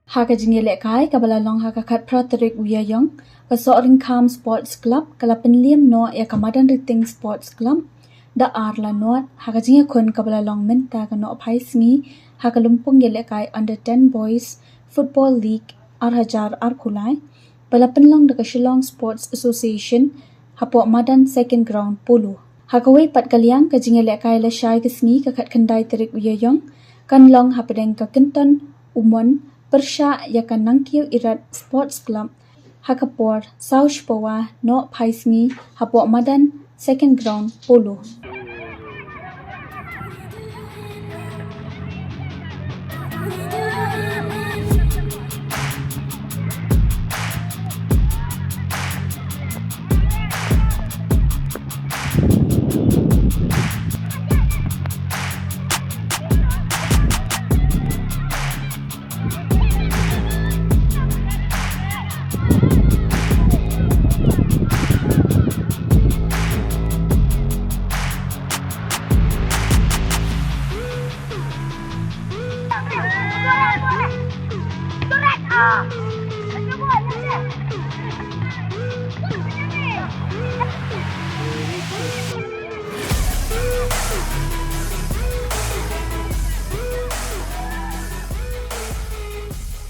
Haka Jingïalehkai kabalalong haka kat praterik uyayong ka Sohryngkham Sports Club kala Pynliem no ya ka Madanryting Sports Club da arla not haka jingakun kabalalong menta ka no paisngi haka lumpung Jingïalehkai under 10 boys football league arhajar arkulai bala penlong da ka Shillong Sports Association hapo Madan second ground pulu haka wei pat kaliang ka Jingïalehkai la syai kesngi ka kat kendai terik uyayong kan long hapadeng ka kenton umon Persya yakan nangkiu irat sports club hakapor South Powa no paisngi hapo Madan second ground polo.